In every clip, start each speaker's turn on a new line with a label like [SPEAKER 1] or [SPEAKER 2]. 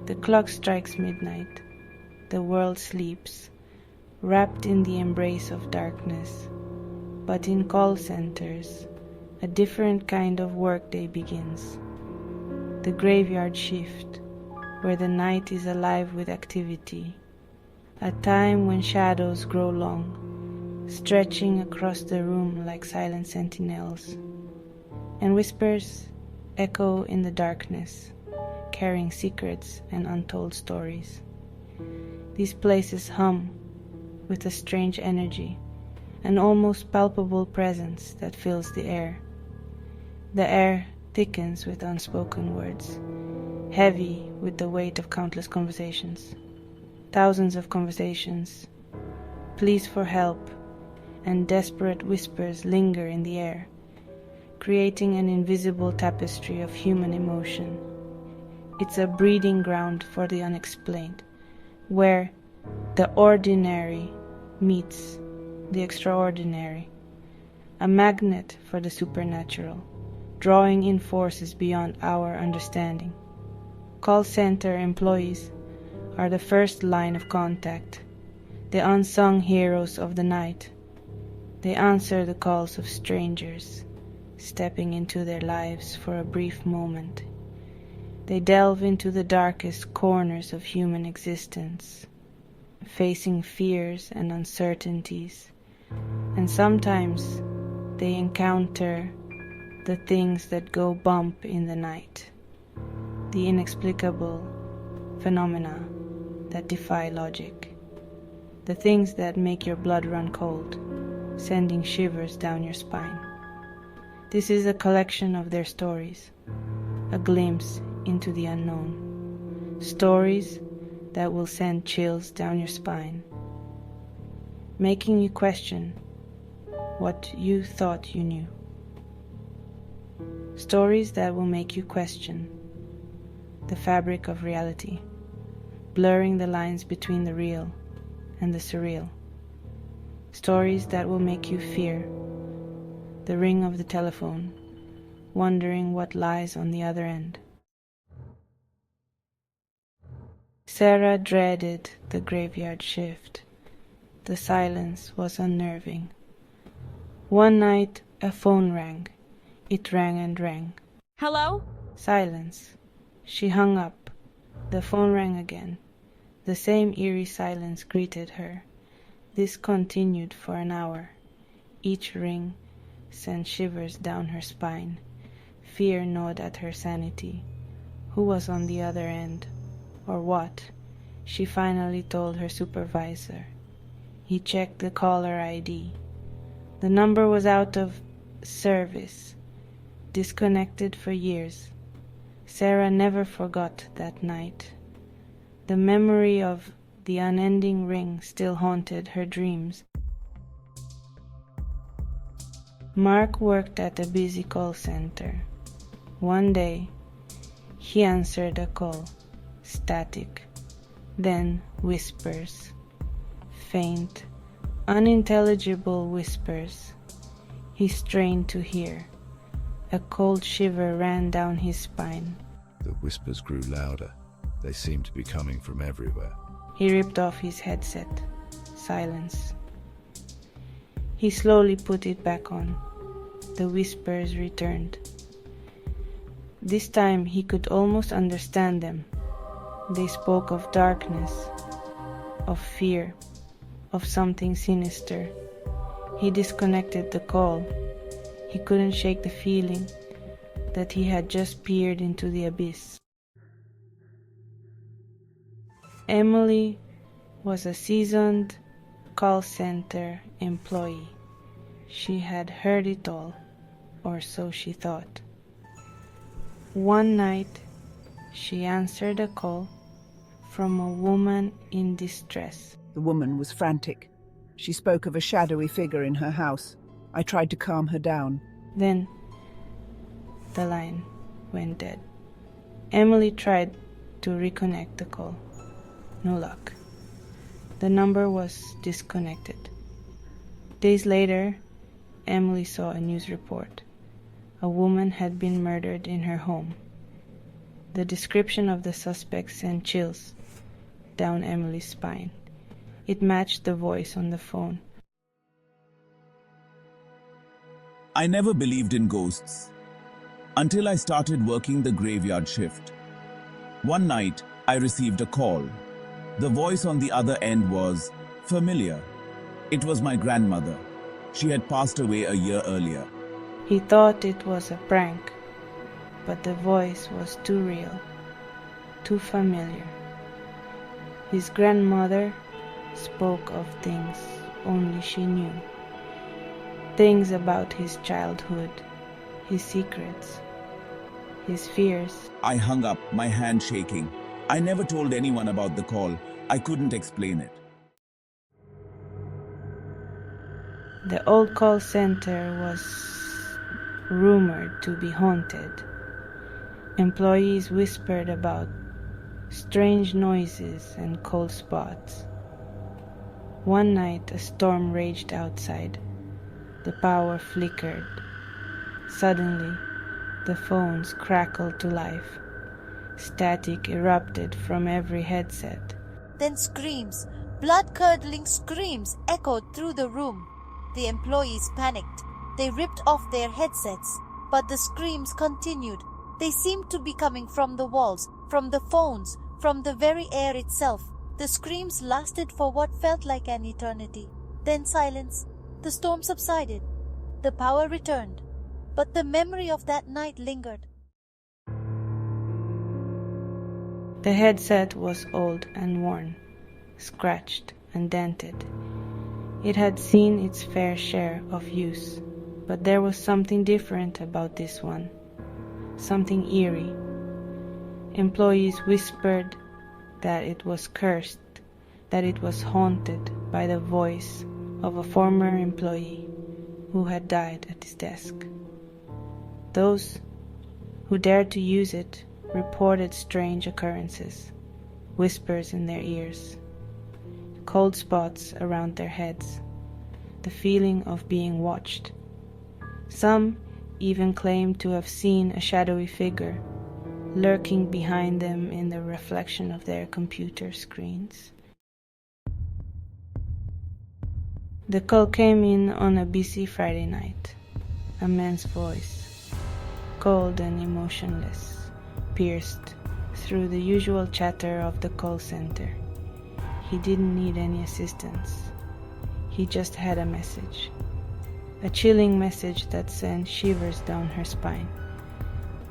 [SPEAKER 1] The clock strikes midnight. The world sleeps, wrapped in the embrace of darkness. But in call centers, a different kind of workday begins. The graveyard shift, where the night is alive with activity. A time when shadows grow long, stretching across the room like silent sentinels. And whispers echo in the darkness, carrying secrets and untold stories. These places hum with a strange energy, an almost palpable presence that fills the air. The air thickens with unspoken words, heavy with the weight of countless conversations. Thousands of conversations, pleas for help, and desperate whispers linger in the air, creating an invisible tapestry of human emotion. It's a breeding ground for the unexplained, where the ordinary meets the extraordinary, a magnet for the supernatural, drawing in forces beyond our understanding. Call center employees are the first line of contact, the unsung heroes of the night. They answer the calls of strangers, stepping into their lives for a brief moment. They delve into the darkest corners of human existence, facing fears and uncertainties, and sometimes they encounter the things that go bump in the night, the inexplicable phenomena that defy logic, the things that make your blood run cold, sending shivers down your spine. This is a collection of their stories, a glimpse into the unknown, stories that will send chills down your spine, making you question what you thought you knew. Stories that will make you question the fabric of reality, blurring the lines between the real and the surreal. Stories that will make you fear the ring of the telephone, wondering what lies on the other end. Sarah dreaded the graveyard shift. The silence was unnerving. One night a phone rang. It rang and rang.
[SPEAKER 2] Hello?
[SPEAKER 1] Silence. She hung up. The phone rang again. The same eerie silence greeted her. This continued for an hour. Each ring sent shivers down her spine. Fear gnawed at her sanity. Who was on the other end? Or what? She finally told her supervisor. He checked the caller ID. The number was out of service, disconnected for years. Sarah never forgot that night. The memory of the unending ring still haunted her dreams. Mark worked at a busy call center. One day, he answered a call, static, then whispers, faint, unintelligible whispers. He strained to hear. A cold shiver ran down his spine.
[SPEAKER 3] The whispers grew louder. They seemed to be coming from everywhere.
[SPEAKER 1] He ripped off his headset. Silence. He slowly put it back on. The whispers returned. This time he could almost understand them. They spoke of darkness, of fear, of something sinister. He disconnected the call. He couldn't shake the feeling that he had just peered into the abyss. Emily was a seasoned call center employee. She had heard it all, or so she thought. One night, she answered a call from a woman in distress.
[SPEAKER 4] The woman was frantic. She spoke of a shadowy figure in her house. I tried to calm her down.
[SPEAKER 1] Then, the line went dead. Emily tried to reconnect the call. No luck. The number was disconnected. Days later, Emily saw a news report. A woman had been murdered in her home. The description of the suspect sent chills down Emily's spine. It matched the voice on the phone.
[SPEAKER 2] I never believed in ghosts until I started working the graveyard shift. One night, I received a call. The voice on the other end was familiar. It was my grandmother. She had passed away a year earlier.
[SPEAKER 1] He thought it was a prank, but the voice was too real, too familiar. His grandmother spoke of things only she knew. Things about his childhood, his secrets, his fears.
[SPEAKER 2] I hung up, my hand shaking. I never told anyone about the call. I couldn't explain it.
[SPEAKER 1] The old call center was rumored to be haunted. Employees whispered about strange noises and cold spots. One night a storm raged outside. The power flickered. Suddenly, the phones crackled to life. Static erupted from every headset.
[SPEAKER 5] Then screams, blood-curdling screams echoed through the room. The employees panicked. They ripped off their headsets, but the screams continued. They seemed to be coming from the walls, from the phones, from the very air itself. The screams lasted for what felt like an eternity. Then silence. The storm subsided. The power returned. But the memory of that night lingered.
[SPEAKER 1] The headset was old and worn, scratched and dented. It had seen its fair share of use, but there was something different about this one, something eerie. Employees whispered that it was cursed, that it was haunted by the voice of a former employee who had died at his desk. Those who dared to use it reported strange occurrences, whispers in their ears, cold spots around their heads, the feeling of being watched. Some even claimed to have seen a shadowy figure lurking behind them in the reflection of their computer screens. The call came in on a busy Friday night. A man's voice, cold and emotionless, pierced through the usual chatter of the call center. He didn't need any assistance. He just had a message. A chilling message that sent shivers down her spine.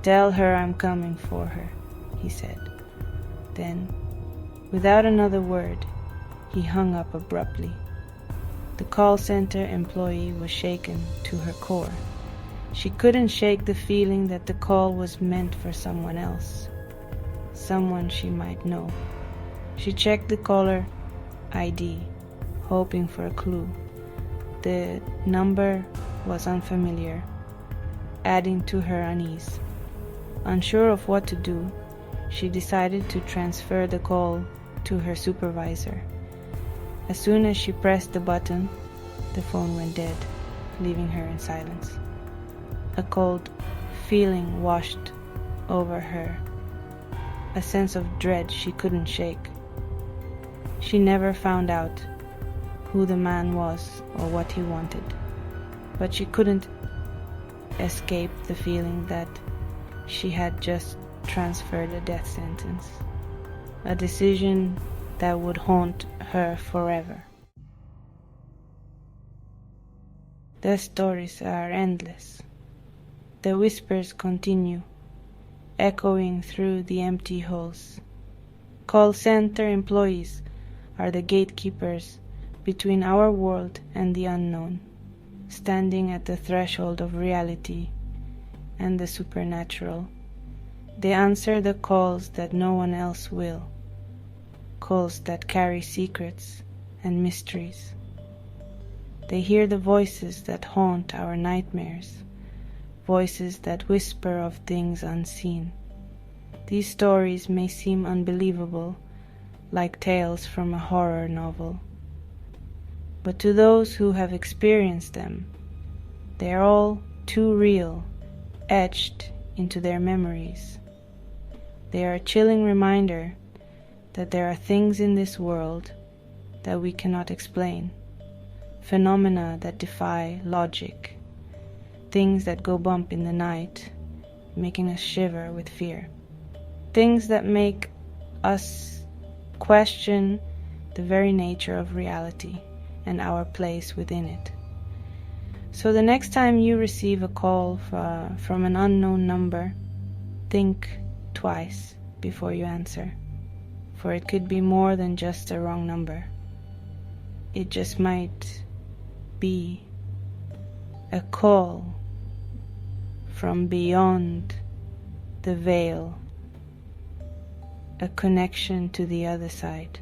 [SPEAKER 1] "Tell her I'm coming for her," he said. Then, without another word, he hung up abruptly. The call center employee was shaken to her core. She couldn't shake the feeling that the call was meant for someone else, someone she might know. She checked the caller ID, hoping for a clue. The number was unfamiliar, adding to her unease. Unsure of what to do, she decided to transfer the call to her supervisor. As soon as she pressed the button, the phone went dead, leaving her in silence. A cold feeling washed over her, a sense of dread she couldn't shake. She never found out who the man was or what he wanted, but she couldn't escape the feeling that she had just transferred a death sentence, a decision that would haunt her forever. The stories are endless. The whispers continue, echoing through the empty halls. Call center employees are the gatekeepers between our world and the unknown, standing at the threshold of reality and the supernatural. They answer the calls that no one else will, calls that carry secrets and mysteries. They hear the voices that haunt our nightmares, voices that whisper of things unseen. These stories may seem unbelievable, like tales from a horror novel, but to those who have experienced them, they are all too real, etched into their memories. They are a chilling reminder that there are things in this world that we cannot explain, phenomena that defy logic, things that go bump in the night, making us shiver with fear, things that make us question the very nature of reality and our place within it. So the next time you receive a call from an unknown number, think twice before you answer, for it could be more than just a wrong number. It just might be a call from beyond the veil, a connection to the other side,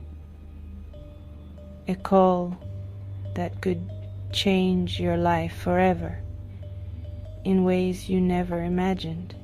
[SPEAKER 1] a call that could change your life forever in ways you never imagined.